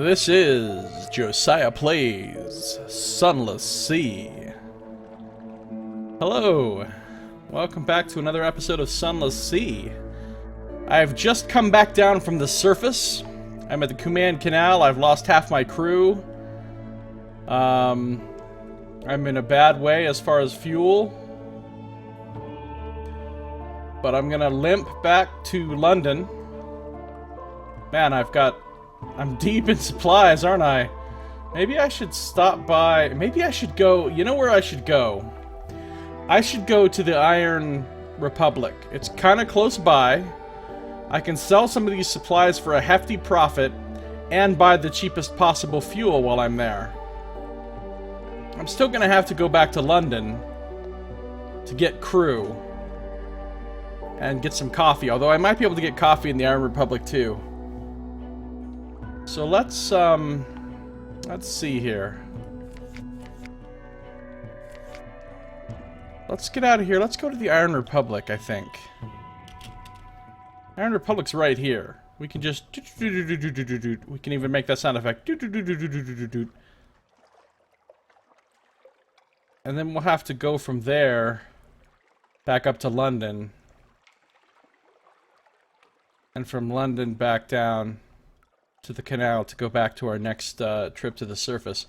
This is Josiah Plays Sunless Sea. Hello, welcome back to another episode of Sunless Sea. I've just come back down from the surface. I'm at the Command Canal. I've lost half my crew. I'm in a bad way as far as fuel. But I'm gonna limp back to London. Man, I'm deep in supplies, aren't I? Maybe I should stop by... Maybe I should go... You know where I should go? I should go to the Iron Republic. It's kind of close by. I can sell some of these supplies for a hefty profit and buy the cheapest possible fuel while I'm there. I'm still gonna have to go back to London to get crew and get some coffee, although I might be able to get coffee in the Iron Republic too. So let's see here. Let's get out of here. Let's go to the Iron Republic, I think. Iron Republic's right here. We can just... We can even make that sound effect. And then we'll have to go from there back up to London. And from London back down to the canal to go back to our next trip to the surface.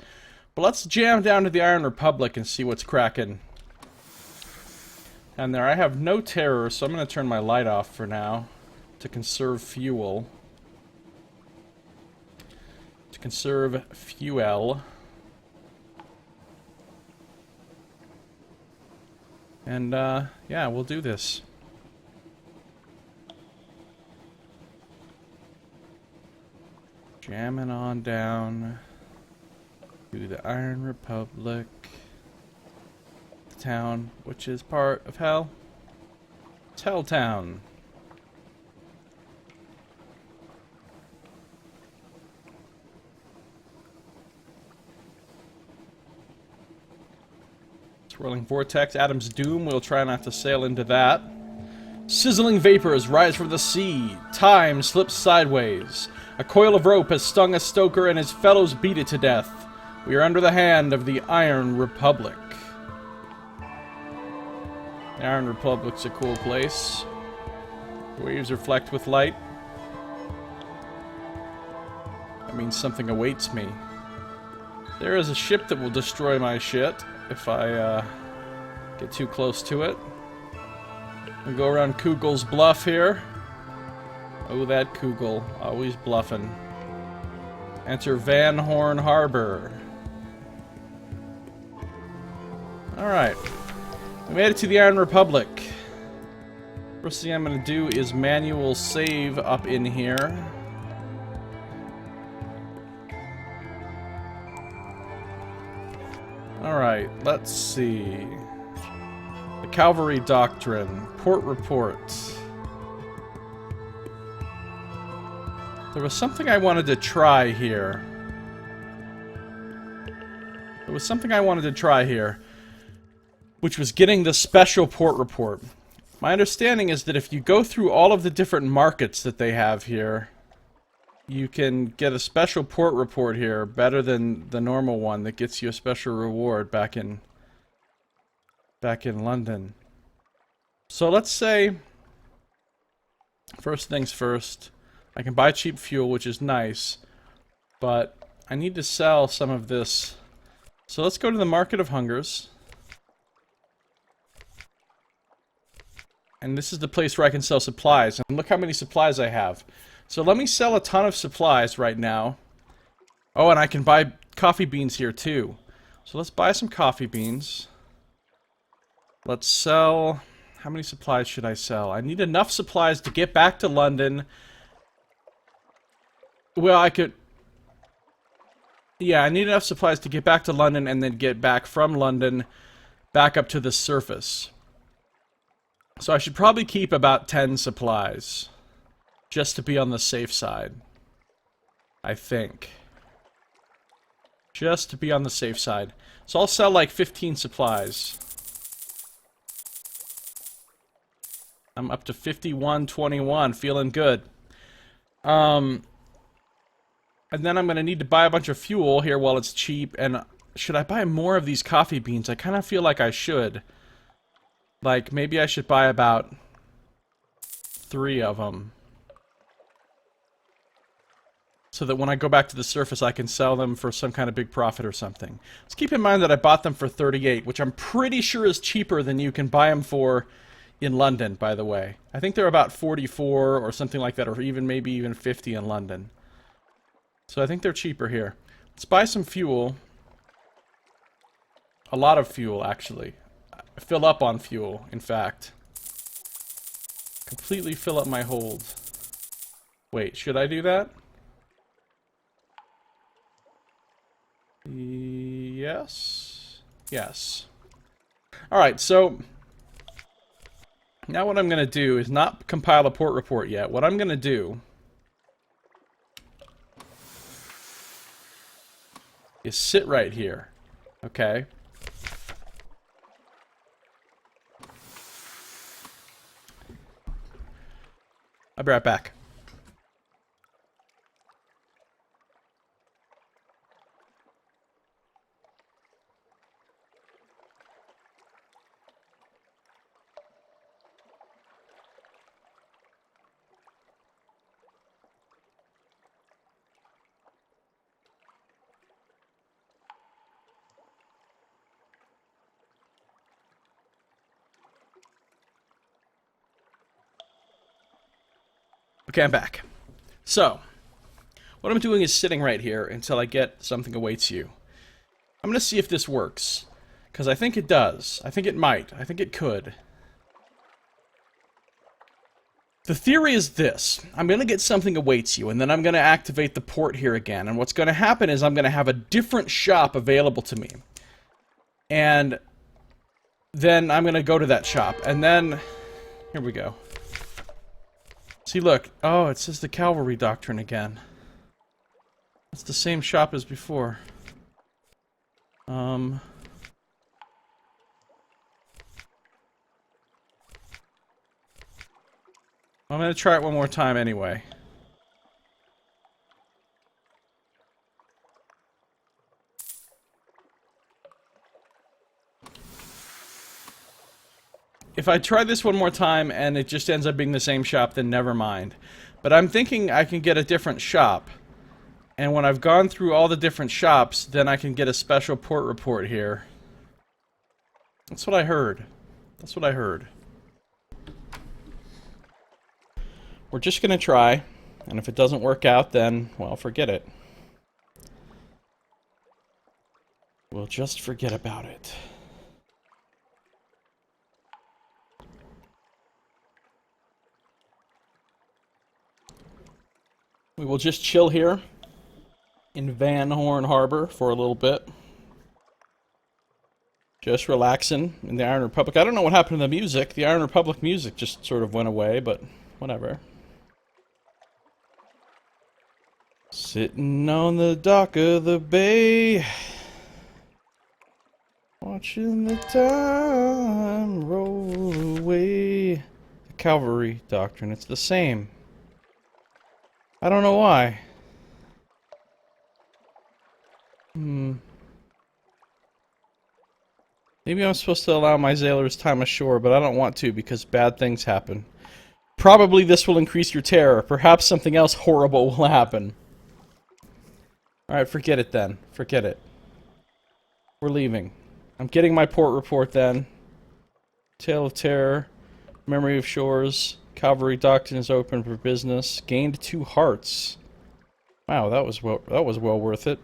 But let's jam down to the Iron Republic and see what's cracking. And there, I have no terror, so I'm going to turn my light off for now to conserve fuel. To conserve fuel. And yeah, we'll do this. Jamming on down to the Iron Republic, the town which is part of Hell. It's Helltown. Swirling vortex, Adam's doom. We'll try not to sail into that. Sizzling vapors rise from the sea. Time slips sideways. A coil of rope has stung a stoker and his fellows beat it to death. We are under the hand of the Iron Republic. The Iron Republic's a cool place. The waves reflect with light. That means something awaits me. There is a ship that will destroy my shit if I get too close to it. We'll go around Kugel's Bluff here. Oh, that Kugel. Always bluffing. Enter Van Horn Harbor. Alright. We made it to the Iron Republic. First thing I'm going to do is manual save up in here. Alright, let's see. The Cavalry Doctrine. Port Report. There was something I wanted to try here. Which was getting the special port report. My understanding is that if you go through all of the different markets that they have here, you can get a special port report here, better than the normal one that gets you a special reward back in London. So let's say, first things first, I can buy cheap fuel, which is nice, but I need to sell some of this. So let's go to the Market of Hungers. And this is the place where I can sell supplies. And look how many supplies I have. So let me sell a ton of supplies right now. Oh, and I can buy coffee beans here too. So let's buy some coffee beans. Let's sell... How many supplies should I sell? I need enough supplies to get back to London. Well, I could... Yeah, I need enough supplies to get back to London and then get back from London back up to the surface. So I should probably keep about 10 supplies. Just to be on the safe side. I think. Just to be on the safe side. So I'll sell like 15 supplies. I'm up to 51.21, feeling good. And then I'm going to need to buy a bunch of fuel here while it's cheap. And should I buy more of these coffee beans? I kind of feel like I should. Like, maybe I should buy about 3 of them. So that when I go back to the surface, I can sell them for some kind of big profit or something. Let's keep in mind that I bought them for 38, which I'm pretty sure is cheaper than you can buy them for in London, by the way. I think they're about 44 or something like that, or even maybe even 50 in London. So I think they're cheaper here. Let's buy some fuel. A lot of fuel, actually. Fill up on fuel, in fact. Completely fill up my hold. Wait, should I do that? Yes. Yes. Alright, so now what I'm going to do is not compile a port report yet. What I'm going to do is sit right here. Okay? I'll be right back. Okay, I'm back. So, what I'm doing is sitting right here until I get something awaits you. I'm going to see if this works. Because I think it does. I think it might. I think it could. The theory is this. I'm going to get something awaits you, and then I'm going to activate the port here again. And what's going to happen is I'm going to have a different shop available to me. And then I'm going to go to that shop. And then... Here we go. See, look. Oh, it says the Cavalry Doctrine again. It's the same shop as before. I'm gonna try it one more time anyway. If I try this one more time and it just ends up being the same shop, then never mind. But I'm thinking I can get a different shop. And when I've gone through all the different shops, then I can get a special port report here. That's what I heard. That's what I heard. We're just gonna try. And if it doesn't work out, then, well, forget it. We'll just forget about it. We will just chill here in Van Horn Harbor for a little bit. Just relaxing in the Iron Republic. I don't know what happened to the music. The Iron Republic music just sort of went away, but whatever. Sitting on the dock of the bay, watching the time roll away. The Cavalry Doctrine, it's the same. I don't know why. Maybe I'm supposed to allow my sailors time ashore, but I don't want to because bad things happen. Probably this will increase your terror. Perhaps something else horrible will happen. Alright, forget it then. Forget it. We're leaving. I'm getting my port report then. Tale of Terror. Memory of Shores. Cavalry Doctrine is open for business. Gained 2 hearts. Wow, that was well worth it.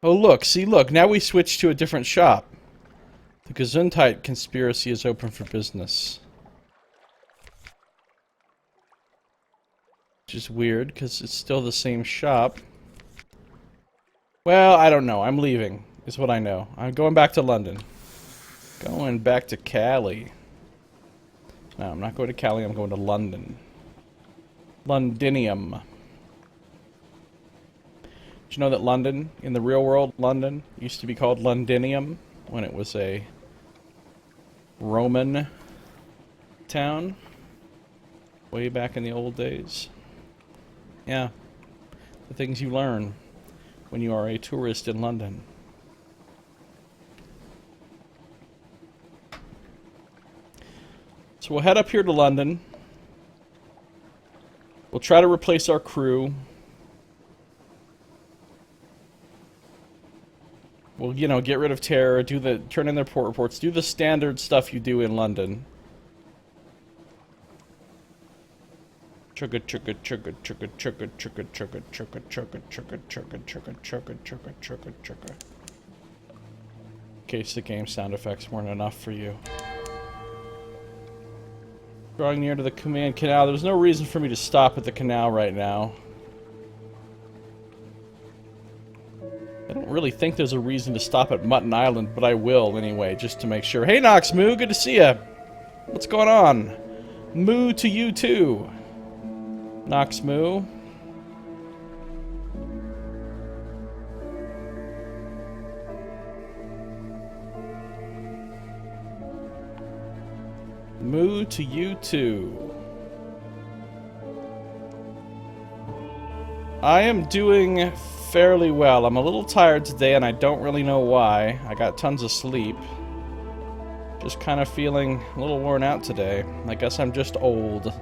Oh look, see look, now we switch to a different shop. The Gesundheit conspiracy is open for business. Which is weird, because it's still the same shop. Well, I don't know. I'm leaving, is what I know. I'm going back to London. Going back to Cali. No, I'm not going to Cali, I'm going to London. Londinium. Did you know that London, in the real world, London, used to be called Londinium? when it was a Roman town. Way back in the old days. Yeah. The things you learn when you are a tourist in London. So we'll head up here to London. We'll try to replace our crew. We'll, you know, get rid of terror, turn in their port reports, do the standard stuff you do in London. Chugga chugga chugga chugga chugga chugga chugga chugga chugga chugga chugga chugga chugga chugga chugga chugga. In case the game sound effects weren't enough for you. Drawing near to the command canal. There's no reason for me to stop at the canal right now. I don't really think there's a reason to stop at Mutton Island, but I will anyway, just to make sure. Hey Nox Moo, good to see ya. What's going on? Moo to you too. Nox Moo. Moo to you too. I am doing fairly well. I'm a little tired today and I don't really know why. I got tons of sleep. Just kind of feeling a little worn out today. I guess I'm just old.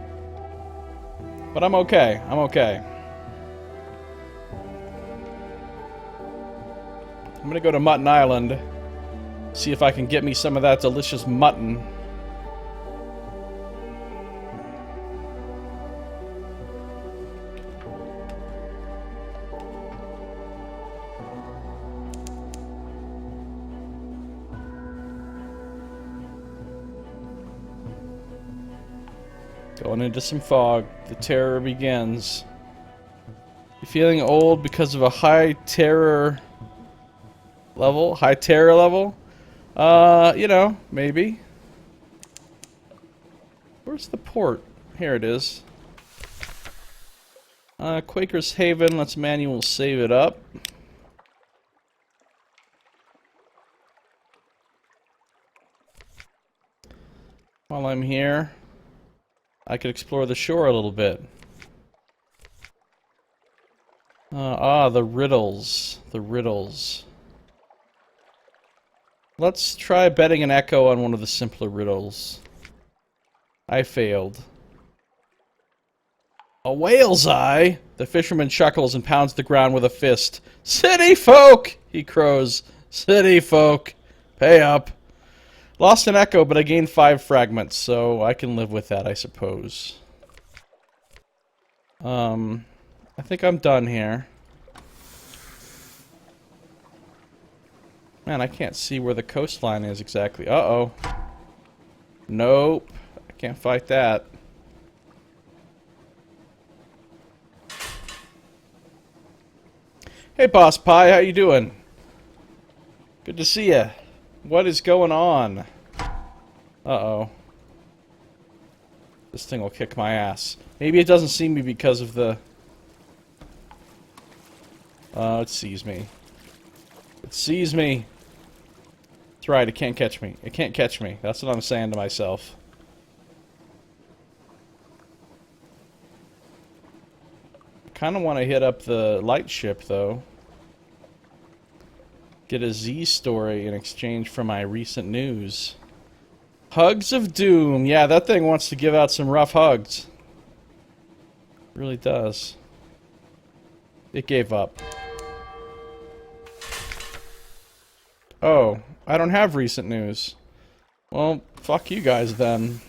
But I'm okay. I'm okay. I'm gonna go to Mutton Island. See if I can get me some of that delicious mutton. Going into some fog. The terror begins. You feeling old because of a high terror level? High terror level? You know, maybe. Where's the port? Here it is. Quaker's Haven. Let's manual save it up. While I'm here, I could explore the shore a little bit. The riddles. The riddles. Let's try betting an echo on one of the simpler riddles. I failed. A whale's eye? The fisherman chuckles and pounds the ground with a fist. City folk! He crows. City folk. Pay up. Lost an echo, but I gained 5 fragments, so I can live with that, I suppose. I think I'm done here. Man, I can't see where the coastline is exactly. Uh-oh. Nope. I can't fight that. Hey, Boss Pie, how you doing? Good to see ya. What is going on? Uh-oh. This thing will kick my ass. Maybe it doesn't see me because of the... it sees me. It sees me. That's right, it can't catch me. It can't catch me. That's what I'm saying to myself. I kind of want to hit up the lightship, though. Get a Z story in exchange for my recent news. Hugs of Doom. Yeah, that thing wants to give out some rough hugs. It really does. It gave up. Oh, I don't have recent news. Well, fuck you guys then.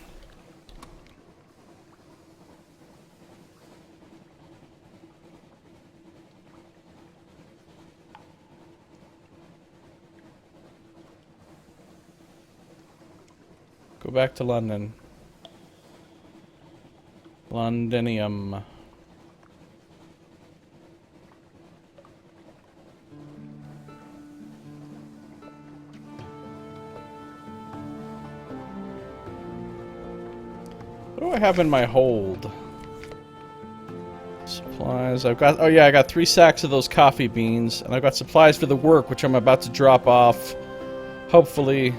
Go back to London. Londinium. What do I have in my hold? Supplies. I've got... Oh yeah, I got 3 sacks of those coffee beans. And I've got supplies for the work, which I'm about to drop off hopefully...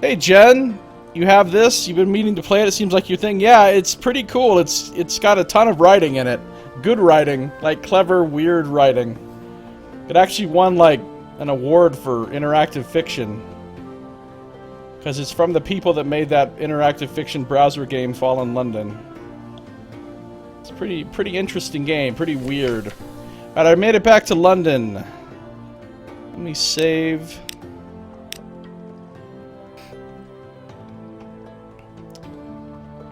Hey, Jen! You have this? You've been meaning to play it? It seems like your thing. Yeah, it's pretty cool. It's got a ton of writing in it. Good writing. Like, clever, weird writing. It actually won, like, an award for interactive fiction. Because it's from the people that made that interactive fiction browser game, Fallen London. It's a pretty interesting game. Pretty weird. Alright, I made it back to London. Let me save.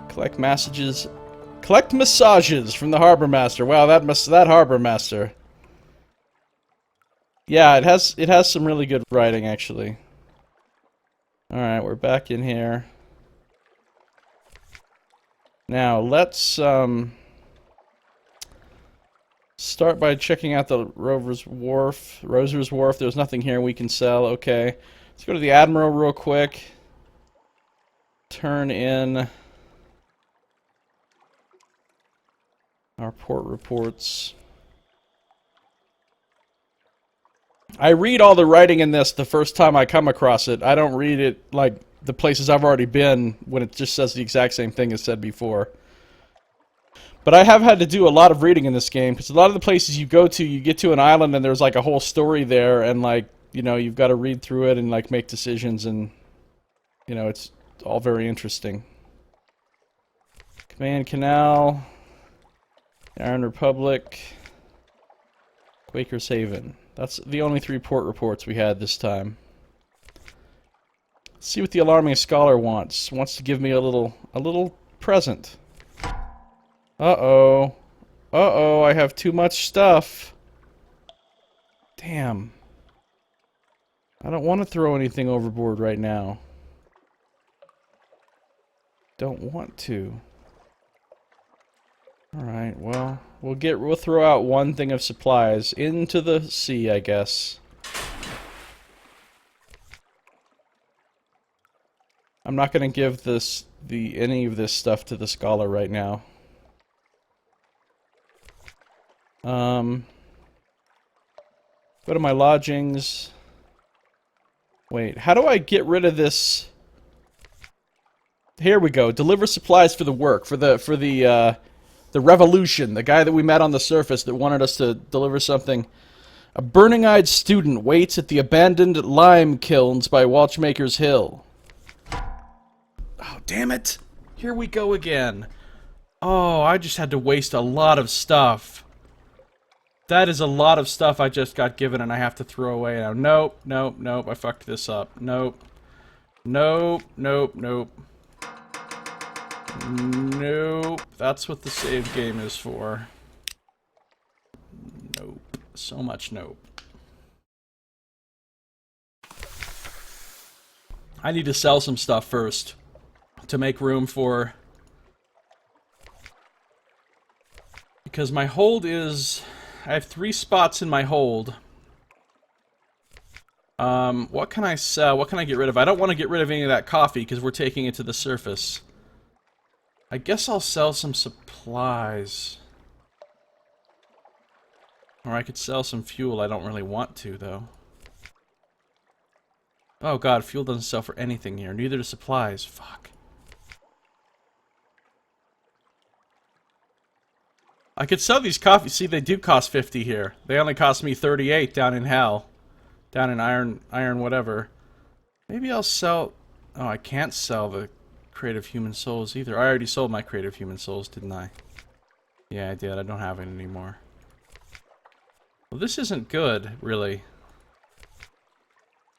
Collect messages. Collect massages from the Harbor Master. Wow, that Harbor Master. Yeah, it has some really good writing, actually. Alright, we're back in here. Now, let's start by checking out the Roser's Wharf. There's nothing here we can sell. Okay. Let's go to the Admiral real quick. Turn in our port reports. I read all the writing in this the first time I come across it. I don't read it like the places I've already been when it just says the exact same thing as said before. But I have had to do a lot of reading in this game, because a lot of the places you go to, you get to an island and there's like a whole story there, and like, you know, you've got to read through it and like make decisions, and you know, it's all very interesting. Command Canal, Iron Republic, Quaker's Haven. That's the only 3 port reports we had this time. Let's see what the alarming scholar wants. Wants to give me a little present. Uh-oh. Uh-oh, I have too much stuff. Damn. I don't want to throw anything overboard right now. Don't want to. Alright, well, we'll throw out one thing of supplies into the sea, I guess. I'm not gonna give any of this stuff to the scholar right now. Go to my lodgings. Wait, how do I get rid of this? Here we go. Deliver supplies for the work, for the revolution, the guy that we met on the surface that wanted us to deliver something. A burning-eyed student waits at the abandoned lime kilns by Watchmaker's Hill. Oh, damn it. Here we go again. Oh, I just had to waste a lot of stuff. That is a lot of stuff I just got given and I have to throw away now. Nope, nope, nope, I fucked this up. Nope. Nope, nope, nope. Nope. That's what the save game is for. Nope. So much nope. I need to sell some stuff first to make room for... Because my hold is... I have 3 spots in my hold. What can I sell? What can I get rid of? I don't want to get rid of any of that coffee because we're taking it to the surface. I guess I'll sell some supplies. Or I could sell some fuel. I don't really want to, though. Oh god, fuel doesn't sell for anything here. Neither do supplies. Fuck. I could sell these coffees. See, they do cost 50 here. They only cost me 38 down in hell. Down in iron whatever. Maybe I'll sell... Oh, I can't sell the creative human souls either. I already sold my creative human souls, didn't I? Yeah, I did. I don't have it anymore. Well, this isn't good, really.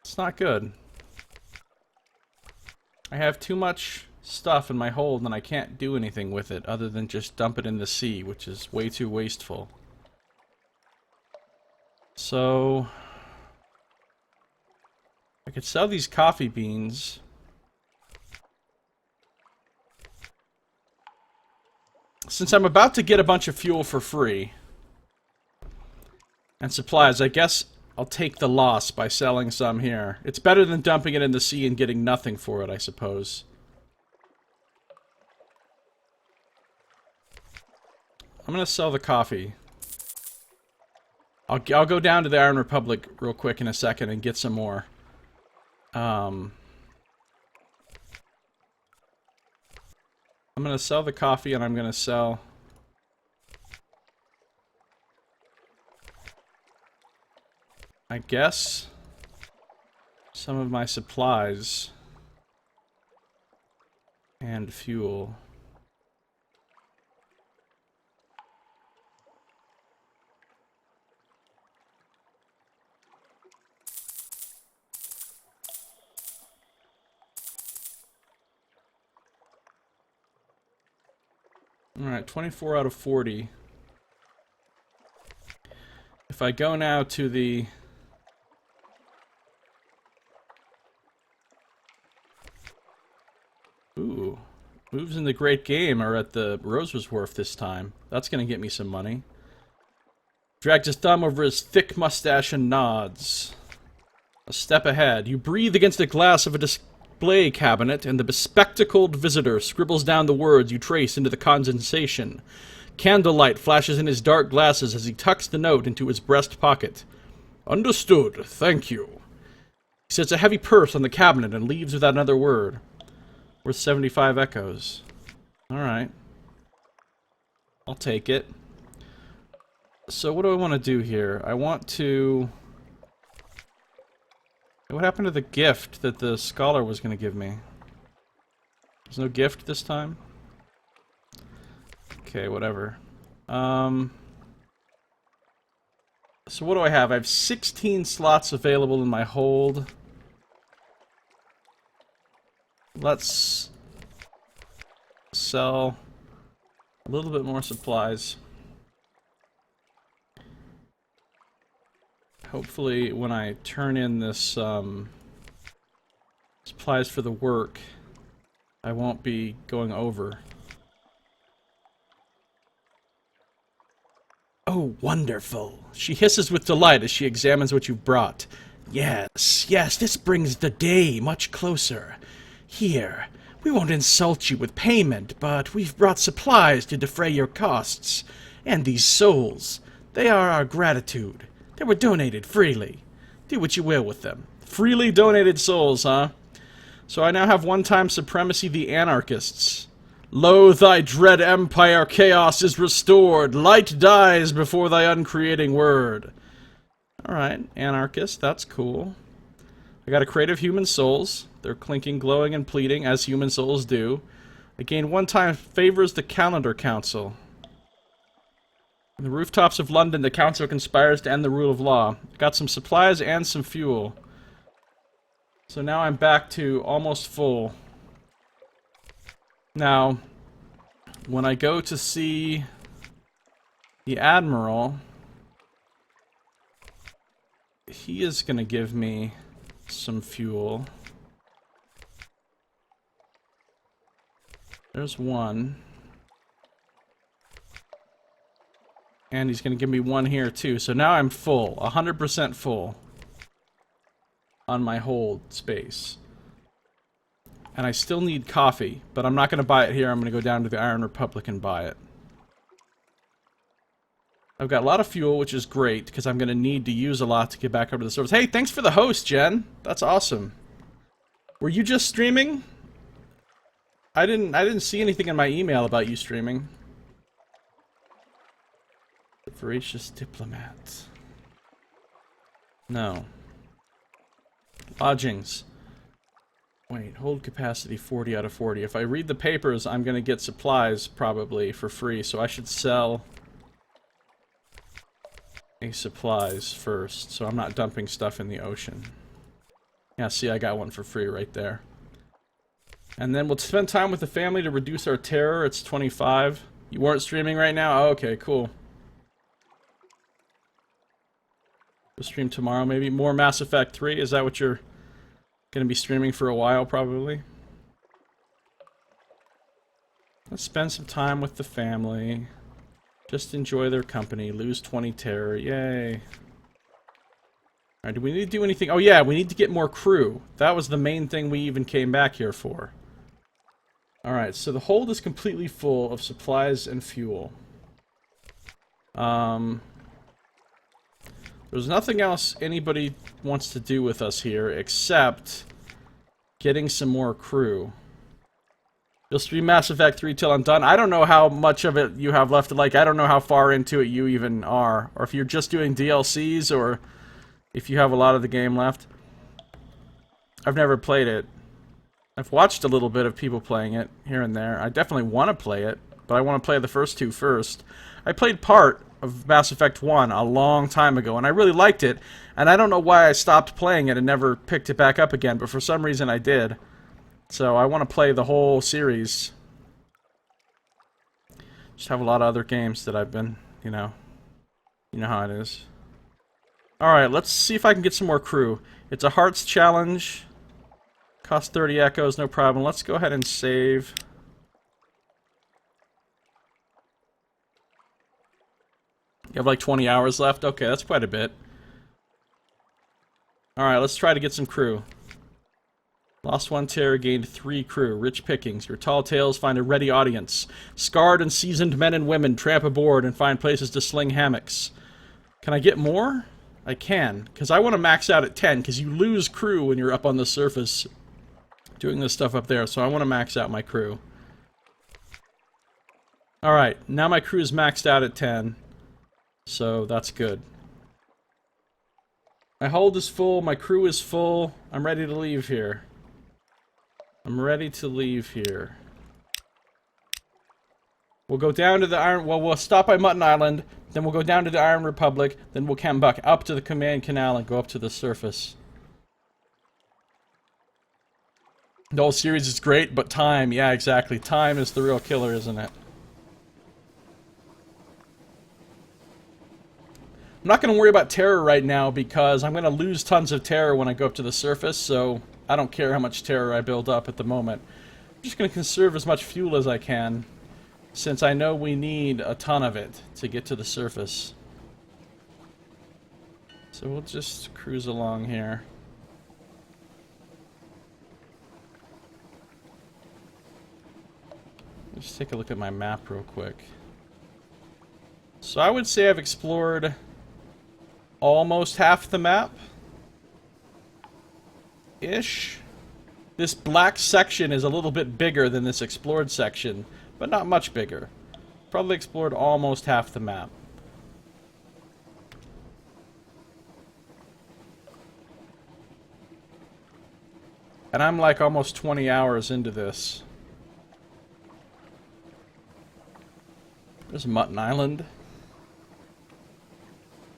It's not good. I have too much stuff in my hold and I can't do anything with it other than just dump it in the sea, which is way too wasteful. So... I could sell these coffee beans. Since I'm about to get a bunch of fuel for free and supplies, I guess I'll take the loss by selling some here. It's better than dumping it in the sea and getting nothing for it, I suppose. I'm gonna sell the coffee. I'll go down to the Iron Republic real quick in a second and get some more. I'm gonna sell the coffee, and I'm gonna sell... I guess... some of my supplies. And fuel. Alright, 24 out of 40. If I go now to the... Ooh. Moves in the Great Game are at the Rose's Wharf this time. That's gonna get me some money. Drags his thumb over his thick mustache and nods. A step ahead. You breathe against the glass of a display cabinet, and the bespectacled visitor scribbles down the words you trace into the condensation. Candlelight flashes in his dark glasses as he tucks the note into his breast pocket. Understood. Thank you. He sets a heavy purse on the cabinet and leaves without another word. Worth 75 echoes. Alright. I'll take it. So what do I want to do here? I want to... What happened to the gift that the scholar was going to give me? There's no gift this time? Okay, whatever. So what do I have? I have 16 slots available in my hold. Let's sell a little bit more supplies. Hopefully when I turn in this supplies for the work, I won't be going over. Oh, wonderful. She hisses with delight as she examines what you've brought. Yes, yes, this brings the day much closer. Here, we won't insult you with payment, but we've brought supplies to defray your costs. And these souls, they are our gratitude. They were donated freely. Do what you will with them. Freely donated souls, huh? So I now have one-time supremacy the anarchists. Lo, thy dread empire chaos is restored. Light dies before thy uncreating word. Alright, anarchist, that's cool. I got a crate of human souls. They're clinking, glowing, and pleading, as human souls do. I gain one-time favors the Calendar Council. On the rooftops of London, the council conspires to end the rule of law. Got some supplies and some fuel. So now I'm back to almost full. Now, when I go to see the Admiral, he is going to give me some fuel. There's one. And he's going to give me one here too. So now I'm full. 100% full. On my hold space. And I still need coffee. But I'm not going to buy it here. I'm going to go down to the Iron Republic and buy it. I've got a lot of fuel, which is great. Because I'm going to need to use a lot to get back over to the servers. Hey, thanks for the host, Jen. That's awesome. Were you just streaming? I didn't see anything in my email about you streaming. Voracious diplomat. No. Lodgings. Wait, hold capacity 40 out of 40. If I read the papers, I'm gonna get supplies, probably, for free, so I should sell a supplies first, so I'm not dumping stuff in the ocean. Yeah, see, I got one for free right there. And then we'll spend time with the family to reduce our terror. It's 25. You weren't streaming right now? Oh, okay, cool. We'll stream tomorrow, maybe. More Mass Effect 3? Is that what you're going to be streaming for a while, probably? Let's spend some time with the family. Just enjoy their company. Lose 20 terror. Yay. Alright, do we need to do anything? Oh yeah, we need to get more crew. That was the main thing we even came back here for. Alright, so the hold is completely full of supplies and fuel. There's nothing else anybody wants to do with us here, except getting some more crew. You'll stream Mass Effect 3 till I'm done. I don't know how much of it you have left. Like, I don't know how far into it you even are. Or if you're just doing DLCs, or if you have a lot of the game left. I've never played it. I've watched a little bit of people playing it, here and there. I definitely want to play it, but I want to play the first two first. I played part of Mass Effect 1 a long time ago, and I really liked it. And I don't know why I stopped playing it and never picked it back up again, but for some reason I did. So I want to play the whole series. Just have a lot of other games that I've been, you know how it is. Alright, let's see if I can get some more crew. It's a Hearts challenge. Costs 30 echoes, no problem. Let's go ahead and save. You have like 20 hours left? Okay, that's quite a bit. Alright, let's try to get some crew. Lost one terror, gained 3 crew. Rich pickings. Your tall tales find a ready audience. Scarred and seasoned men and women tramp aboard and find places to sling hammocks. Can I get more? I can, because I want to max out at 10, because you lose crew when you're up on the surface doing this stuff up there, so I want to max out my crew. Alright, now my crew is maxed out at 10, so that's good. My hold is full, my crew is full, I'm ready to leave here. I'm ready to leave here. We'll go down to the Iron... Well, we'll stop by Mutton Island, then we'll go down to the Iron Republic, then we'll come back up to the Command Canal and go up to the surface. The whole series is great, but time, yeah, exactly. Time is the real killer, isn't it? I'm not going to worry about terror right now because I'm going to lose tons of terror when I go up to the surface, so I don't care how much terror I build up at the moment. I'm just going to conserve as much fuel as I can, since I know we need a ton of it to get to the surface. So we'll just cruise along here. Let's take a look at my map real quick. So I would say I've explored almost half the map. Ish. This black section is a little bit bigger than this explored section, but not much bigger. Probably explored almost half the map. And I'm like almost 20 hours into this. There's Mutton Island.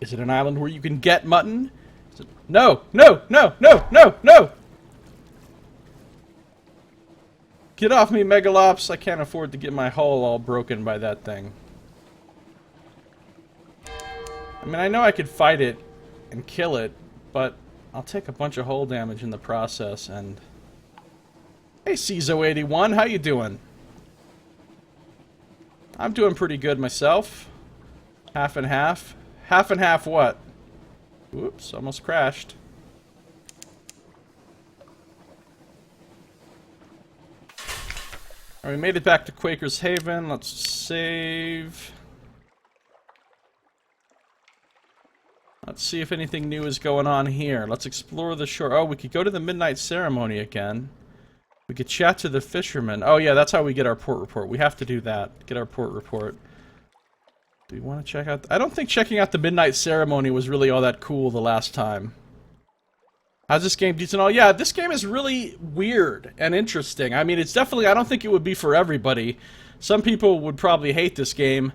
Is it an island where you can get mutton? No! No! No! No! No! No! Get off me, Megalops! I can't afford to get my hull all broken by that thing. I mean, I know I could fight it and kill it, but I'll take a bunch of hull damage in the process, and... Hey, Cizo81, how you doing? I'm doing pretty good myself. Half and half. Half and half what? Whoops, almost crashed. Alright, we made it back to Quaker's Haven. Let's save. Let's see if anything new is going on here. Let's explore the shore. Oh, we could go to the Midnight Ceremony again. We could chat to the fishermen. Oh yeah, that's how we get our port report. We have to do that. Get our port report. Do we want to check out... I don't think checking out the Midnight Ceremony was really all that cool the last time. How's this game decent? Oh yeah, this game is really weird and interesting. I mean, it's definitely... I don't think it would be for everybody. Some people would probably hate this game.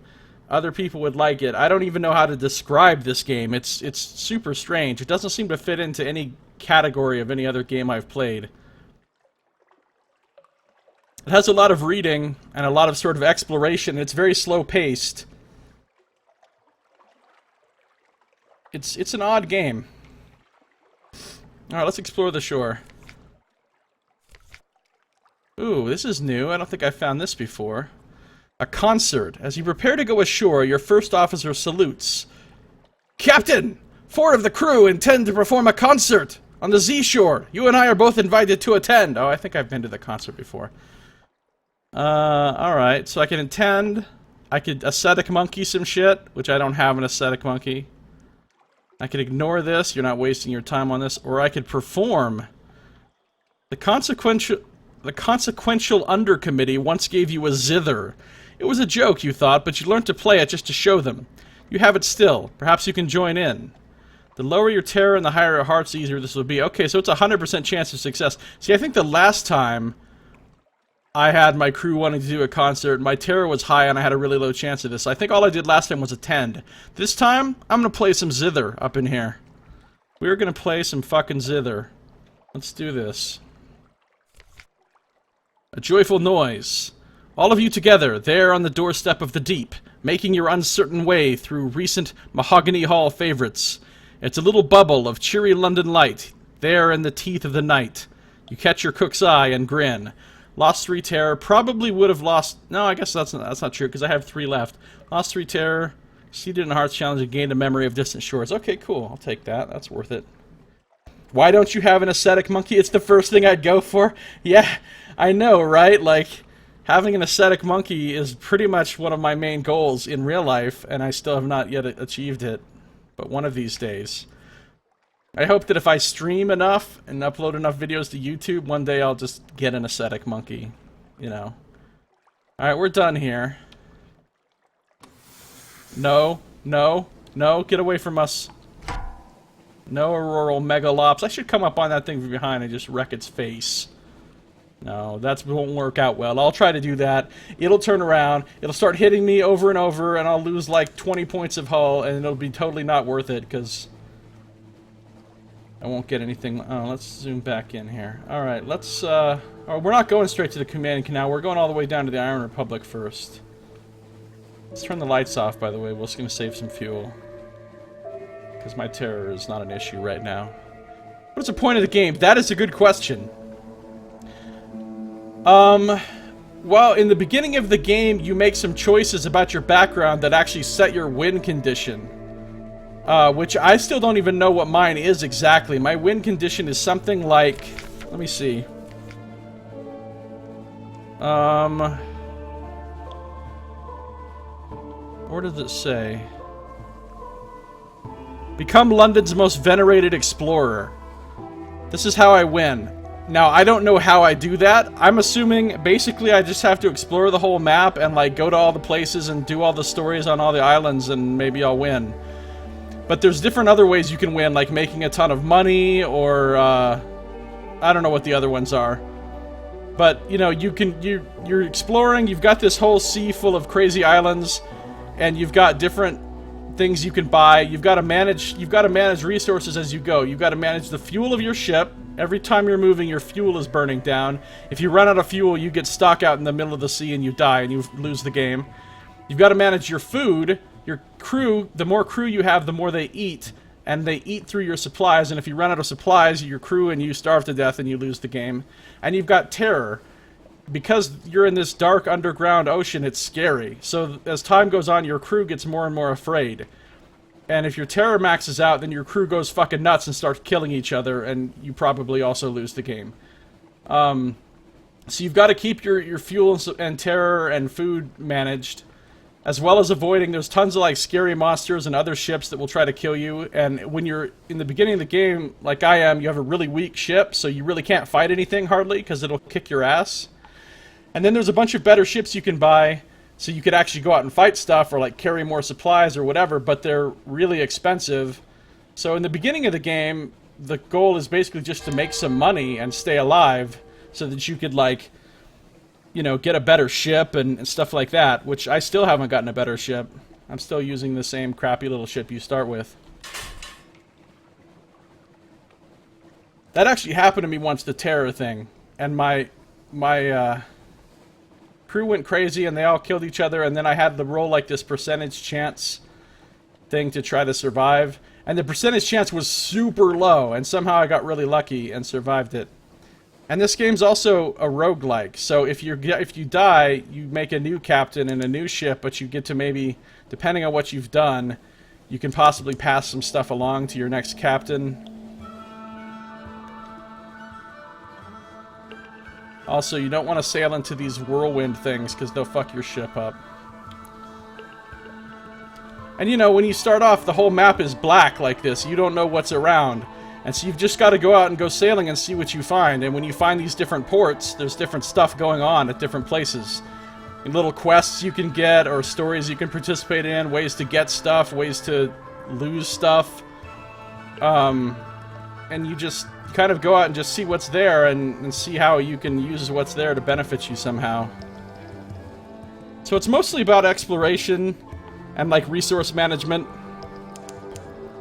Other people would like it. I don't even know how to describe this game. It's super strange. It doesn't seem to fit into any category of any other game I've played. It has a lot of reading and a lot of sort of exploration. It's very slow-paced. It's an odd game. Alright, let's explore the shore. Ooh, this is new. I don't think I've found this before. A concert. As you prepare to go ashore, your first officer salutes. Captain! 4 of the crew intend to perform a concert on the Z shore. You and I are both invited to attend. Oh, I think I've been to the concert before. Alright, so I can attend. I could ascetic monkey some shit, which I don't have an ascetic monkey. I could ignore this, you're not wasting your time on this, or I could perform. The consequential undercommittee once gave you a zither. It was a joke, you thought, but you learned to play it just to show them. You have it still. Perhaps you can join in. The lower your terror and the higher your hearts, the easier this will be. Okay, so it's a 100% chance of success. See, I think the last time I had my crew wanting to do a concert, my terror was high and I had a really low chance of this. I think all I did last time was attend. This time, I'm going to play some zither up in here. We're going to play some fucking zither. Let's do this. A joyful noise. All of you together, there on the doorstep of the deep, making your uncertain way through recent Mahogany Hall favorites. It's a little bubble of cheery London light, there in the teeth of the night. You catch your cook's eye and grin. Lost 3 terror, probably would have lost... No, I guess that's not true, because I have 3 left. Lost 3 terror, succeeded in a Hearts challenge, and gained a memory of distant shores. Okay, cool, I'll take that, that's worth it. Why don't you have an ascetic monkey? It's the first thing I'd go for. Yeah, I know, right? Like, having an ascetic monkey is pretty much one of my main goals in real life, and I still have not yet achieved it. But one of these days. I hope that if I stream enough and upload enough videos to YouTube, one day I'll just get an ascetic monkey. You know. Alright, we're done here. No, no, no, get away from us. No auroral megalops. I should come up on that thing from behind and just wreck its face. No, that won't work out well. I'll try to do that. It'll turn around, it'll start hitting me over and over, and I'll lose like 20 points of hull, and it'll be totally not worth it, because I won't get anything. Oh, let's zoom back in here. Alright, let's, oh, we're not going straight to the command canal, we're going all the way down to the Iron Republic first. Let's turn the lights off, by the way, we're just going to save some fuel. Because my terror is not an issue right now. What's the point of the game? That is a good question. Well, in the beginning of the game, you make some choices about your background that actually set your win condition. Which I still don't even know what mine is exactly. My win condition is something like... Let me see. Where does it say? Become London's most venerated explorer. This is how I win. Now, I don't know how I do that. I'm assuming, basically, I just have to explore the whole map and, like, go to all the places and do all the stories on all the islands, and maybe I'll win. But there's different other ways you can win, like making a ton of money, or, I don't know what the other ones are. But, you know, you're exploring, you've got this whole sea full of crazy islands, and you've got different things you can buy. You've got to manage resources as you go. You've got to manage the fuel of your ship. Every time you're moving, your fuel is burning down. If you run out of fuel, you get stuck out in the middle of the sea and you die and you lose the game. You've got to manage your food. Your crew, the more crew you have, the more they eat. And they eat through your supplies, and if you run out of supplies, your crew and you starve to death and you lose the game. And you've got terror. Because you're in this dark underground ocean, it's scary. So as time goes on, your crew gets more and more afraid. And if your terror maxes out, then your crew goes fucking nuts and starts killing each other, and you probably also lose the game. So you've got to keep your fuel and terror and food managed, as well as avoiding, there's tons of like scary monsters and other ships that will try to kill you, and when you're in the beginning of the game, like I am, you have a really weak ship, so you really can't fight anything hardly, because it'll kick your ass. And then there's a bunch of better ships you can buy, so you could actually go out and fight stuff, or like carry more supplies or whatever, but they're really expensive. So in the beginning of the game, the goal is basically just to make some money and stay alive, so that you could like, you know, get a better ship and stuff like that, which I still haven't gotten a better ship. I'm still using the same crappy little ship you start with. That actually happened to me once, the terror thing, and my crew went crazy and they all killed each other, and then I had to roll like this percentage chance thing to try to survive, and the percentage chance was super low, and somehow I got really lucky and survived it. And this game's also a roguelike, so if you die, you make a new captain and a new ship, but you get to maybe, depending on what you've done, you can possibly pass some stuff along to your next captain. Also, you don't want to sail into these whirlwind things, because they'll fuck your ship up. And you know, when you start off, the whole map is black like this. You don't know what's around. And so you've just got to go out and go sailing and see what you find. And when you find these different ports, there's different stuff going on at different places. And little quests you can get, or stories you can participate in, ways to get stuff, ways to lose stuff. And you just kind of go out and just see what's there and see how you can use what's there to benefit you somehow. So it's mostly about exploration and like resource management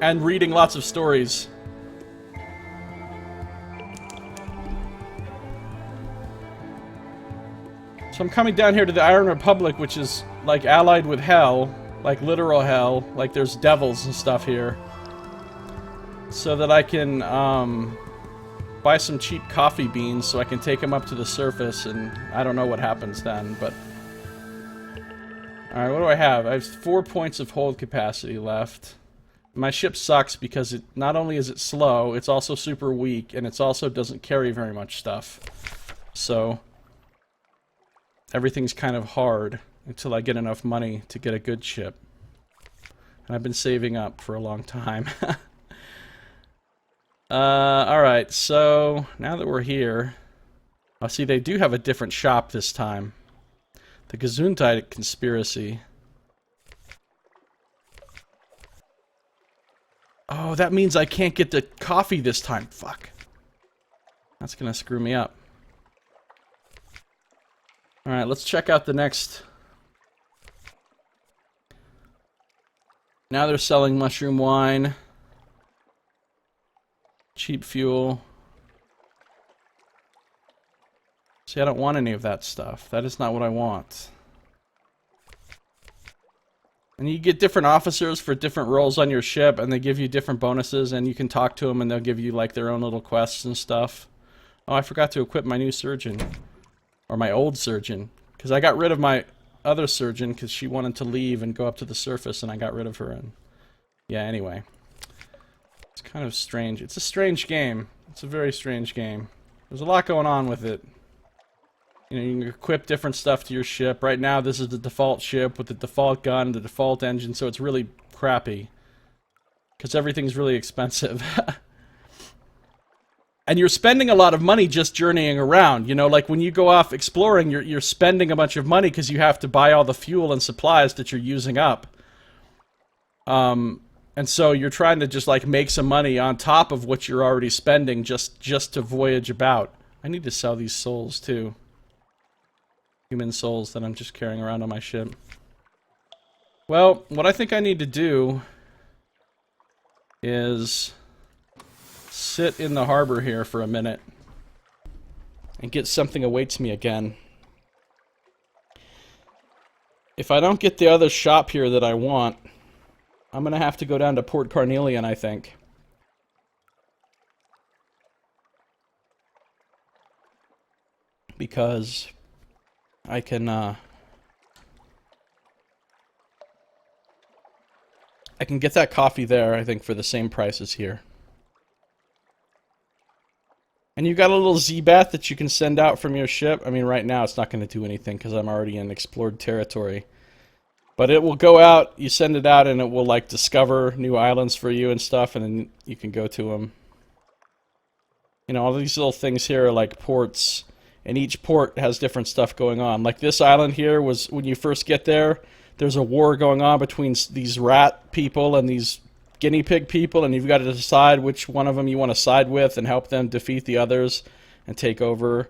and reading lots of stories. So I'm coming down here to the Iron Republic, which is like allied with hell, like literal hell, like there's devils and stuff here. So that I can buy some cheap coffee beans so I can take them up to the surface, and I don't know what happens then, but... Alright, what do I have? I have 4 points of hold capacity left. My ship sucks because it not only is it slow, it's also super weak, and it also doesn't carry very much stuff. So, everything's kind of hard until I get enough money to get a good ship. And I've been saving up for a long time. Alright, so now that we're here, I see they do have a different shop this time. The Gesundheit Conspiracy. Oh, that means I can't get the coffee this time. Fuck. That's gonna screw me up. Alright, let's check out the next. Now they're selling mushroom wine. Cheap fuel. See, I don't want any of that stuff. That is not what I want. And you get different officers for different roles on your ship, and they give you different bonuses, and you can talk to them, and they'll give you, like, their own little quests and stuff. Oh, I forgot to equip my new surgeon. Or my old surgeon. Because I got rid of my other surgeon, because she wanted to leave and go up to the surface, and I got rid of her, and... Yeah, anyway. It's kind of strange. It's a strange game. It's a very strange game. There's a lot going on with it. You know, you can equip different stuff to your ship. Right now, this is the default ship with the default gun, the default engine, so it's really crappy. Because everything's really expensive. And you're spending a lot of money just journeying around. You know, like when you go off exploring, you're spending a bunch of money because you have to buy all the fuel and supplies that you're using up. And so you're trying to just like make some money on top of what you're already spending just to voyage about. I need to sell these souls too. Human souls that I'm just carrying around on my ship. Well, what I think I need to do is sit in the harbor here for a minute and get something awaits me again. If I don't get the other shop here that I want, I'm gonna have to go down to Port Carnelian, I think. Because I can get that coffee there, I think, for the same price as here. And you got a little Z-Bat that you can send out from your ship. I mean, right now it's not going to do anything because I'm already in explored territory. But it will go out, you send it out, and it will, like, discover new islands for you and stuff, and then you can go to them. You know, all these little things here are like ports, and each port has different stuff going on. Like this island here was, when you first get there, there's a war going on between these rat people and these guinea pig people, and you've got to decide which one of them you want to side with and help them defeat the others and take over.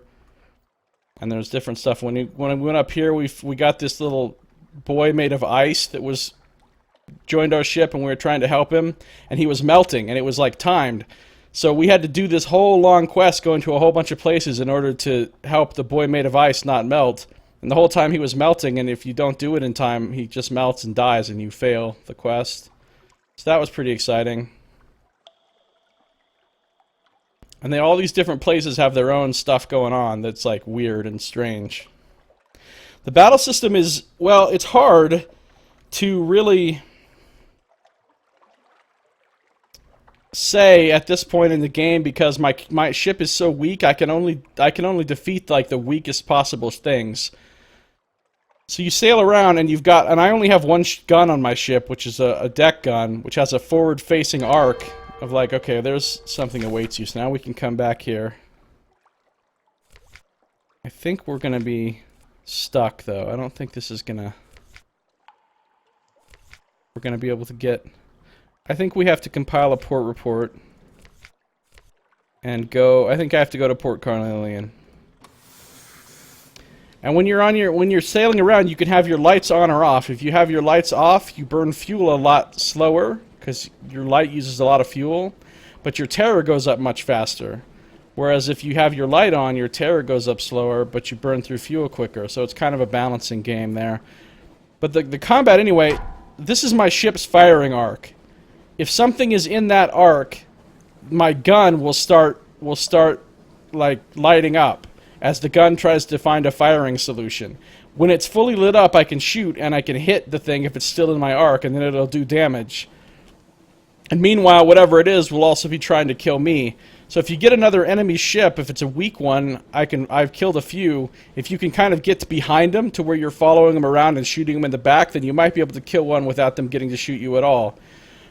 And there's different stuff. When we went up here, we got this little boy made of ice that was joined our ship, and we were trying to help him, and he was melting, and it was like timed. So we had to do this whole long quest, going to a whole bunch of places in order to help the boy made of ice not melt. And the whole time he was melting, and if you don't do it in time, he just melts and dies, and you fail the quest. So that was pretty exciting. And all these different places have their own stuff going on that's like weird and strange. The battle system is, well, it's hard to really say at this point in the game because my ship is so weak. I can only defeat like the weakest possible things. So you sail around and you've got, and I only have one gun on my ship, which is a deck gun, which has a forward-facing arc Of like, okay, there's something awaits you, so now we can come back here. I think we're gonna be stuck, though. I don't think this is gonna... We're gonna be able to get... I think we have to compile a port report. And go... I think I have to go to Port Carnelian. And when you're sailing around, you can have your lights on or off. If you have your lights off, you burn fuel a lot slower, because your light uses a lot of fuel, but your terror goes up much faster. Whereas if you have your light on, your terror goes up slower, but you burn through fuel quicker. So it's kind of a balancing game there. But the combat, anyway, this is my ship's firing arc. If something is in that arc, my gun will start like lighting up as the gun tries to find a firing solution. When it's fully lit up, I can shoot and I can hit the thing if it's still in my arc, and then it'll do damage. And meanwhile, whatever it is will also be trying to kill me. So if you get another enemy ship, if it's a weak one, I've killed a few. If you can kind of get behind them to where you're following them around and shooting them in the back, then you might be able to kill one without them getting to shoot you at all.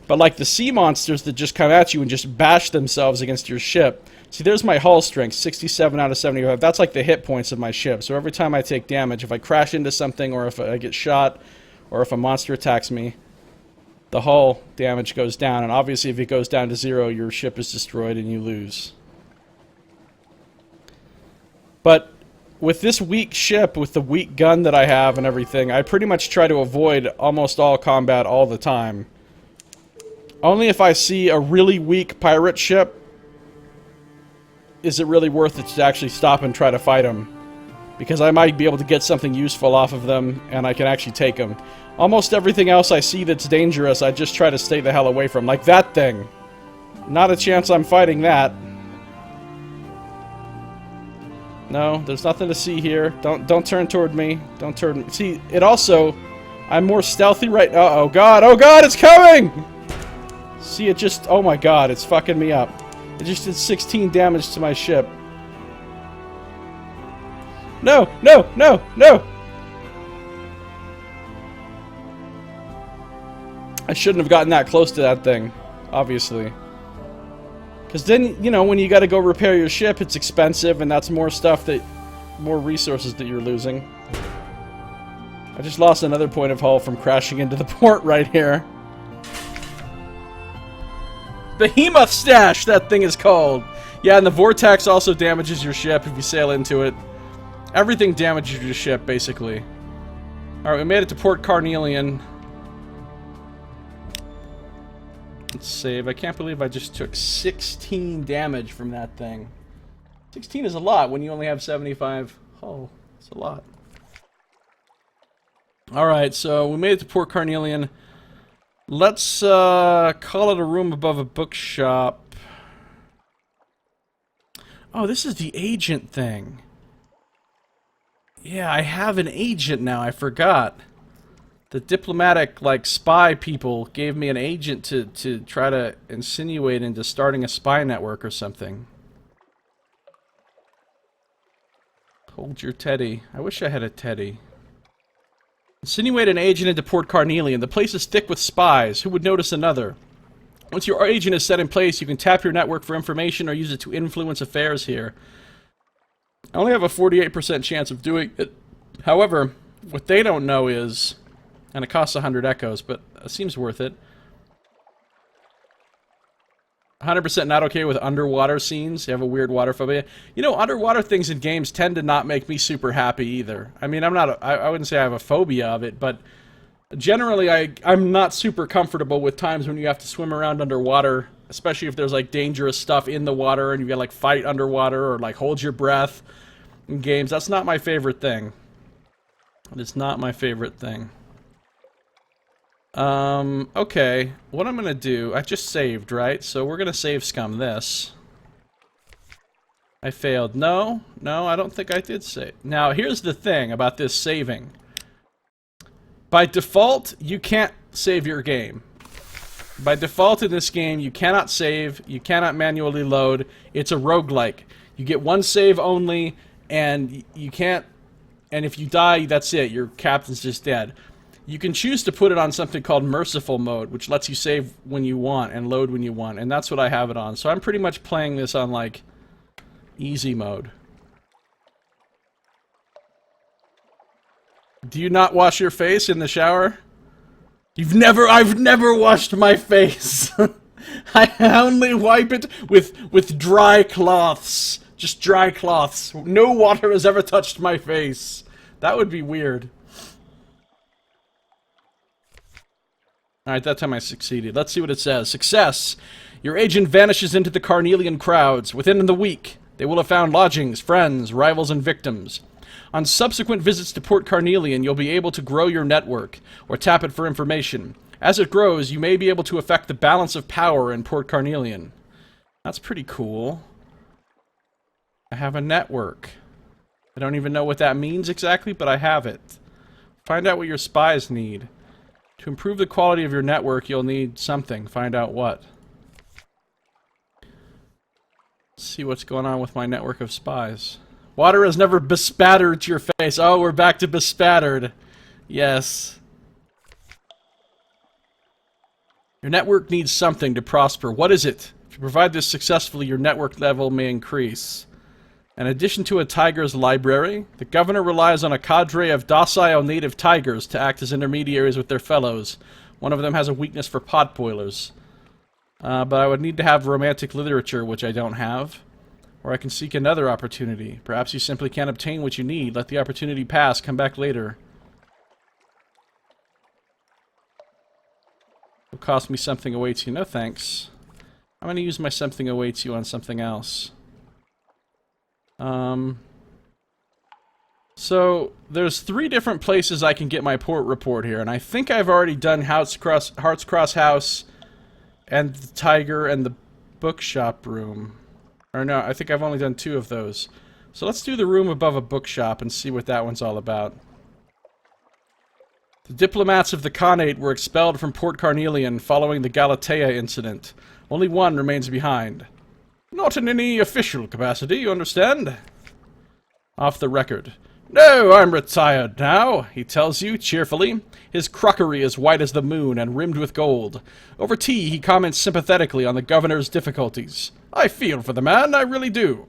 But like the sea monsters that just come at you and just bash themselves against your ship. See, there's my hull strength, 67 out of 75. That's like the hit points of my ship. So every time I take damage, if I crash into something or if I get shot or if a monster attacks me, the hull damage goes down, and obviously if it goes down to 0, your ship is destroyed and you lose. But with this weak ship, with the weak gun that I have and everything, I pretty much try to avoid almost all combat all the time. Only if I see a really weak pirate ship is it really worth it to actually stop and try to fight them. Because I might be able to get something useful off of them, and I can actually take them. Almost everything else I see that's dangerous, I just try to stay the hell away from. Like that thing. Not a chance I'm fighting that. No, there's nothing to see here. Don't turn toward me. Don't turn... See, it also... I'm more stealthy right... Uh-oh, God! Oh, God, it's coming! See, it just... Oh, my God, it's fucking me up. It just did 16 damage to my ship. No! No! No! No! I shouldn't have gotten that close to that thing, obviously. Because then, you know, when you gotta go repair your ship, it's expensive, and that's more stuff that... more resources that you're losing. I just lost another point of hull from crashing into the port right here. Behemoth Stash, that thing is called! Yeah, and the vortex also damages your ship if you sail into it. Everything damages your ship, basically. Alright, we made it to Port Carnelian. Let's save. I can't believe I just took 16 damage from that thing. 16 is a lot when you only have 75. Oh, it's a lot. Alright, so we made it to Port Carnelian. Let's call it a room above a bookshop. Oh, this is the agent thing. Yeah, I have an agent now, I forgot. The diplomatic, like, spy people gave me an agent to try to insinuate into starting a spy network or something. Hold your teddy. I wish I had a teddy. Insinuate an agent into Port Carnelian. The place is thick with spies. Who would notice another? Once your agent is set in place, you can tap your network for information or use it to influence affairs here. I only have a 48% chance of doing it. However, what they don't know is... And it costs 100 echoes, but it seems worth it. 100% not okay with underwater scenes. You have a weird water phobia. You know, underwater things in games tend to not make me super happy either. I mean, I wouldn't say I have a phobia of it, but generally I'm not super comfortable with times when you have to swim around underwater, especially if there's like dangerous stuff in the water and you gotta like fight underwater or like hold your breath in games. That's not my favorite thing. It is not my favorite thing. Okay, what I'm gonna do, I just saved, right? So we're gonna save scum this. I failed. No, I don't think I did save. Now, here's the thing about this saving. By default, you can't save your game. By default in this game, you cannot save, you cannot manually load. It's a roguelike. You get one save only, and you can't... And if you die, that's it. Your captain's just dead. You can choose to put it on something called Merciful mode, which lets you save when you want and load when you want, and that's what I have it on. So I'm pretty much playing this on, like, easy mode. Do you not wash your face in the shower? I've never washed my face. I only wipe it with dry cloths. Just dry cloths. No water has ever touched my face. That would be weird. Alright, that time I succeeded. Let's see what it says. Success! Your agent vanishes into the Carnelian crowds. Within the week, they will have found lodgings, friends, rivals, and victims. On subsequent visits to Port Carnelian, you'll be able to grow your network, or tap it for information. As it grows, you may be able to affect the balance of power in Port Carnelian. That's pretty cool. I have a network. I don't even know what that means exactly, but I have it. Find out what your spies need. To improve the quality of your network, you'll need something. Find out what. Let's see what's going on with my network of spies. Water has never bespattered your face. Oh, we're back to bespattered. Yes. Your network needs something to prosper. What is it? If you provide this successfully, your network level may increase. In addition to a tiger's library, the governor relies on a cadre of docile native tigers to act as intermediaries with their fellows. One of them has a weakness for potboilers. But I would need to have romantic literature, which I don't have. Or I can seek another opportunity. Perhaps you simply can't obtain what you need. Let the opportunity pass. Come back later. It'll cost me something awaits you. No thanks. I'm going to use my something awaits you on something else. So, there's 3 different places I can get my port report here, and I think I've already done Hearts Cross House, and the Tiger, and the bookshop room. Or no, I think I've only done 2 of those. So let's do the room above a bookshop and see what that one's all about. The diplomats of the Khanate were expelled from Port Carnelian following the Galatea incident. Only one remains behind. Not in any official capacity, you understand? Off the record. No, I'm retired now, he tells you, cheerfully. His crockery is white as the moon and rimmed with gold. Over tea, he comments sympathetically on the governor's difficulties. I feel for the man, I really do.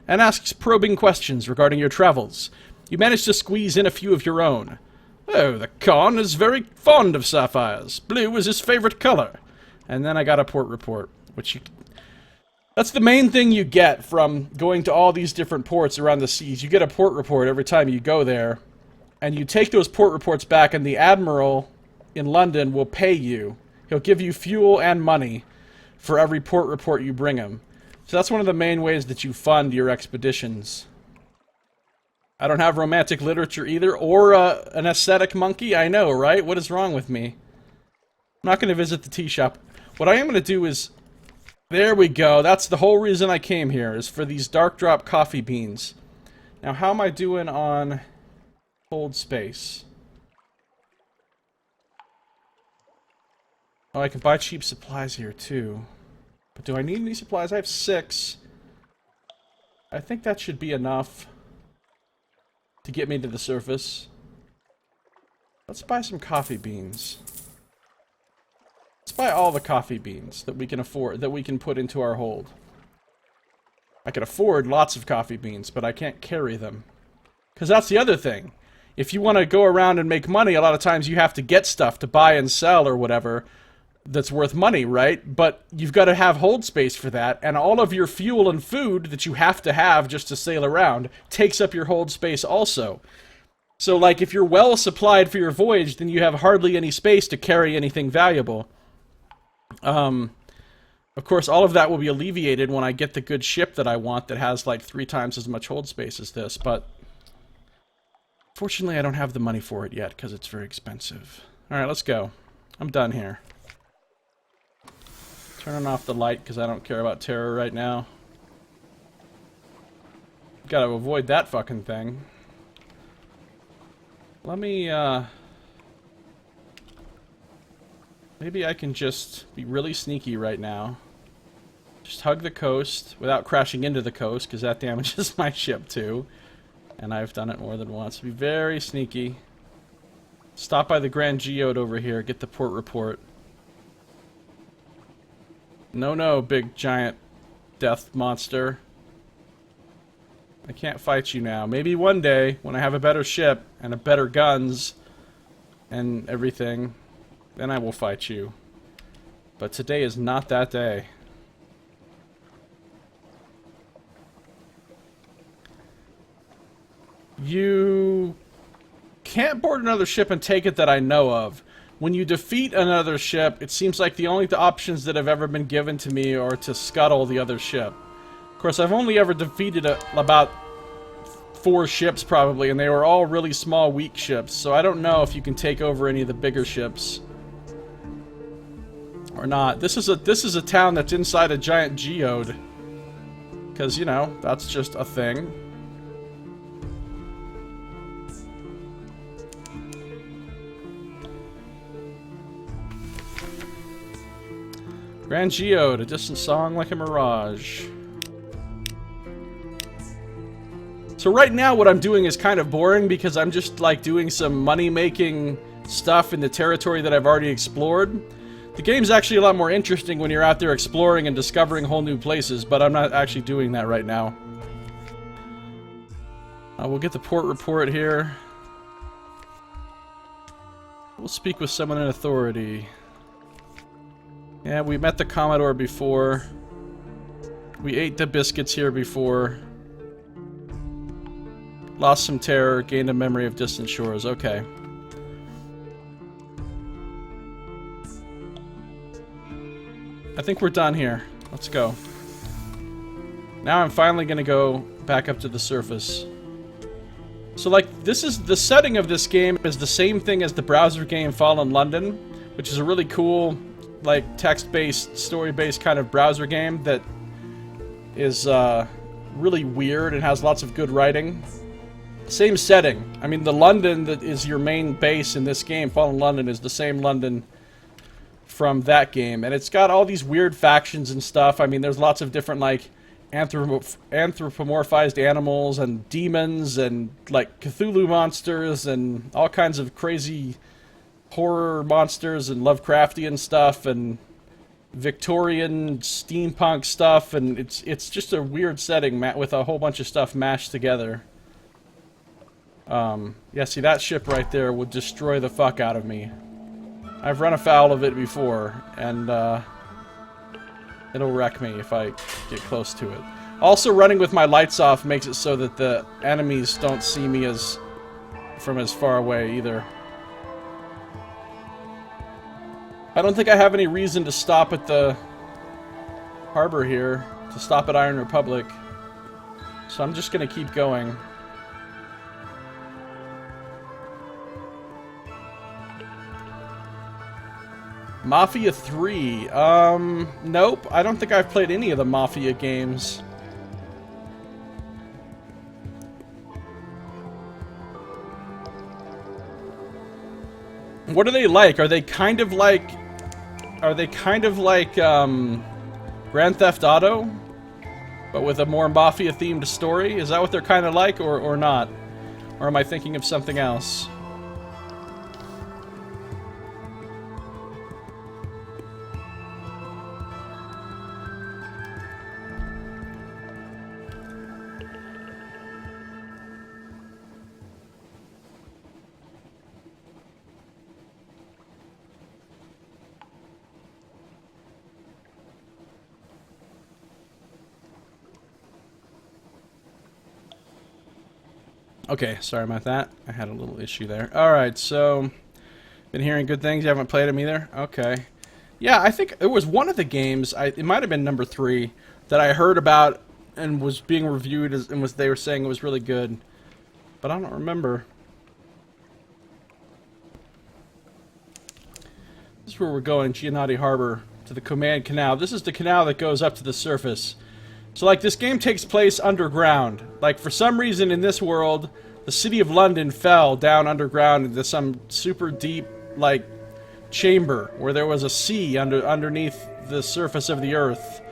And asks probing questions regarding your travels. You manage to squeeze in a few of your own. Oh, the Khan is very fond of sapphires. Blue is his favorite color. And then I got a port report, which you... That's the main thing you get from going to all these different ports around the seas. You get a port report every time you go there, and you take those port reports back, and the Admiral in London will pay you. He'll give you fuel and money for every port report you bring him. So that's one of the main ways that you fund your expeditions. I don't have romantic literature either, or an aesthetic monkey. I know, right? What is wrong with me? I'm not going to visit the tea shop. What I am going to do is... There we go. That's the whole reason I came here, is for these dark drop coffee beans. Now, how am I doing on hold space? Oh, I can buy cheap supplies here, too. But do I need any supplies? I have 6. I think that should be enough to get me to the surface. Let's buy some coffee beans. Let's buy all the coffee beans that we can afford, that we can put into our hold. I can afford lots of coffee beans, but I can't carry them. Because that's the other thing. If you want to go around and make money, a lot of times you have to get stuff to buy and sell or whatever that's worth money, right? But you've got to have hold space for that, and all of your fuel and food that you have to have just to sail around takes up your hold space also. So, like, if you're well supplied for your voyage, then you have hardly any space to carry anything valuable. Of course, all of that will be alleviated when I get the good ship that I want that has like 3 times as much hold space as this, but fortunately I don't have the money for it yet because it's very expensive. Alright, let's go. I'm done here. Turning off the light because I don't care about terror right now. Gotta avoid that fucking thing. Let me, maybe I can just be really sneaky right now. Just hug the coast without crashing into the coast, because that damages my ship too. And I've done it more than once. Be very sneaky. Stop by the Grand Geode over here. Get the port report. No, big giant death monster. I can't fight you now. Maybe one day, when I have a better ship and a better guns and everything, then I will fight you. But today is not that day. You can't board another ship and take it that I know of. When you defeat another ship, it seems like the only options that have ever been given to me are to scuttle the other ship. Of course, I've only ever defeated about 4 ships probably, and they were all really small, weak ships, so I don't know if you can take over any of the bigger ships or not. This is a town that's inside a giant geode, because, you know, that's just a thing. Grand Geode, a distant song like a mirage. So right now what I'm doing is kind of boring because I'm just like doing some money-making stuff in the territory that I've already explored. The game's actually a lot more interesting when you're out there exploring and discovering whole new places, but I'm not actually doing that right now. We'll get the port report here. We'll speak with someone in authority. Yeah, we met the Commodore before. We ate the biscuits here before. Lost some terror, gained a memory of distant shores. Okay. I think we're done here. Let's go. Now I'm finally gonna go back up to the surface. So, like, this is the setting of this game is the same thing as the browser game Fallen London, which is a really cool, like, text-based, story-based kind of browser game that is really weird and has lots of good writing. Same setting. I mean, the London that is your main base in this game, Fallen London, is the same London from that game. And it's got all these weird factions and stuff. I mean, there's lots of different, like, anthropomorphized animals and demons and, like, Cthulhu monsters and all kinds of crazy horror monsters and Lovecraftian stuff and Victorian steampunk stuff, and it's just a weird setting with a whole bunch of stuff mashed together. Yeah, see, that ship right there would destroy the fuck out of me. I've run afoul of it before, and it'll wreck me if I get close to it. Also, running with my lights off makes it so that the enemies don't see me from as far away either. I don't think I have any reason to stop at the harbor here, to stop at Iron Republic. So I'm just gonna keep going. Mafia 3. Nope. I don't think I've played any of the Mafia games. What are they like? Are they kind of like Grand Theft Auto, but with a more Mafia-themed story? Is that what they're kind of like, or not? Or am I thinking of something else? Okay, sorry about that. I had a little issue there. Alright, so been hearing good things. You haven't played them either? Okay. Yeah, I think it was one of the games, it might have been number 3, that I heard about and was being reviewed and they were saying it was really good. But I don't remember. This is where we're going, Geode Harbor, to the Command Canal. This is the canal that goes up to the surface. So, like, this game takes place underground. Like, for some reason in this world, the city of London fell down underground into some super deep, like, chamber where there was a sea underneath the surface of the earth.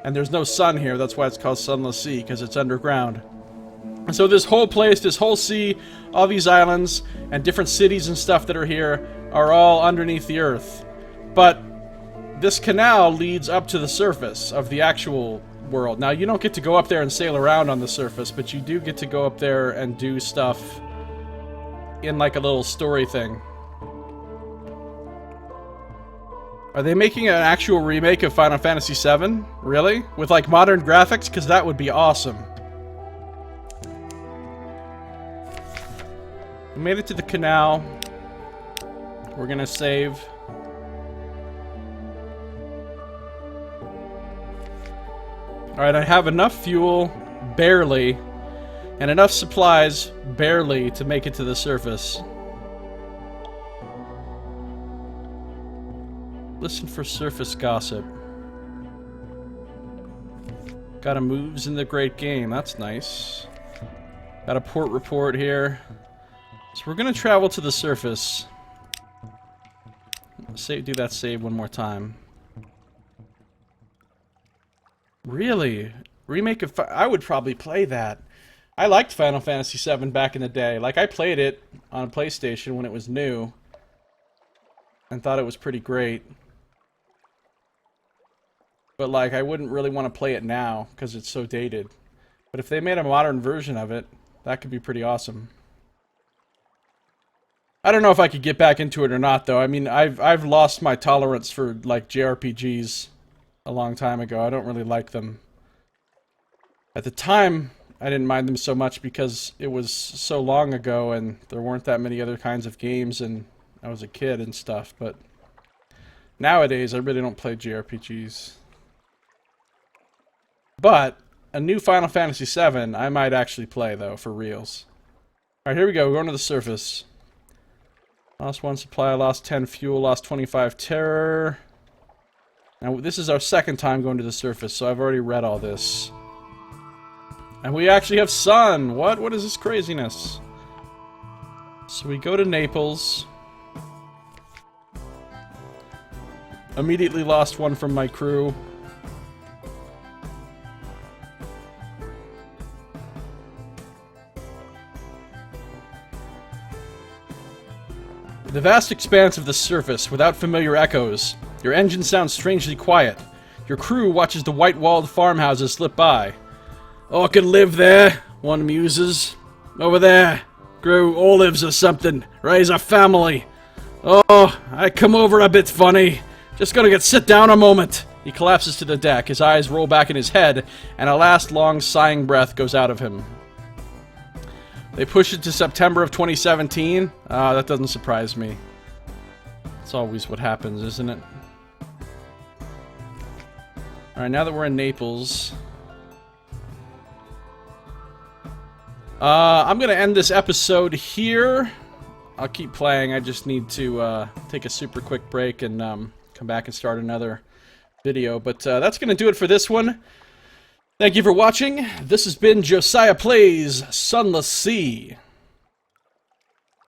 And there's no sun here, that's why it's called Sunless Sea, because it's underground. So this whole place, this whole sea, all these islands, and different cities and stuff that are here are all underneath the earth. But this canal leads up to the surface of the actual world. Now, you don't get to go up there and sail around on the surface, but you do get to go up there and do stuff in like a little story thing. Are they making an actual remake of Final Fantasy VII? Really? With like modern graphics? Because that would be awesome. We made it to the canal. We're gonna save. Alright, I have enough fuel, barely, and enough supplies, barely, to make it to the surface. Listen for surface gossip. Got a moves in the great game, that's nice. Got a port report here. So we're gonna travel to the surface. Do that save one more time. Really? Remake of... I would probably play that. I liked Final Fantasy VII back in the day. Like, I played it on PlayStation when it was new. And thought it was pretty great. But, like, I wouldn't really want to play it now, because it's so dated. But if they made a modern version of it, that could be pretty awesome. I don't know if I could get back into it or not, though. I mean, I've lost my tolerance for, like, JRPGs a long time ago. I don't really like them. At the time, I didn't mind them so much because it was so long ago and there weren't that many other kinds of games and I was a kid and stuff, but nowadays I really don't play JRPGs. But a new Final Fantasy VII I might actually play, though, for reals. Alright, here we go. We're going to the surface. Lost 1 supply, lost 10 fuel, lost 25 terror. Now, this is our second time going to the surface, so I've already read all this. And we actually have sun! What? What is this craziness? So we go to Naples. Immediately lost one from my crew. The vast expanse of the surface, without familiar echoes. Your engine sounds strangely quiet. Your crew watches the white-walled farmhouses slip by. "Oh, I could live there," one muses. "Over there, grow olives or something, raise a family. Oh, I come over a bit funny. Just gonna sit down a moment." He collapses to the deck, his eyes roll back in his head, and a last long sighing breath goes out of him. They push it to September of 2017? That doesn't surprise me. It's always what happens, isn't it? Alright, now that we're in Naples... I'm gonna end this episode here. I'll keep playing, I just need to take a super quick break and come back and start another video. But that's gonna do it for this one. Thank you for watching. This has been Josiah Plays Sunless Sea.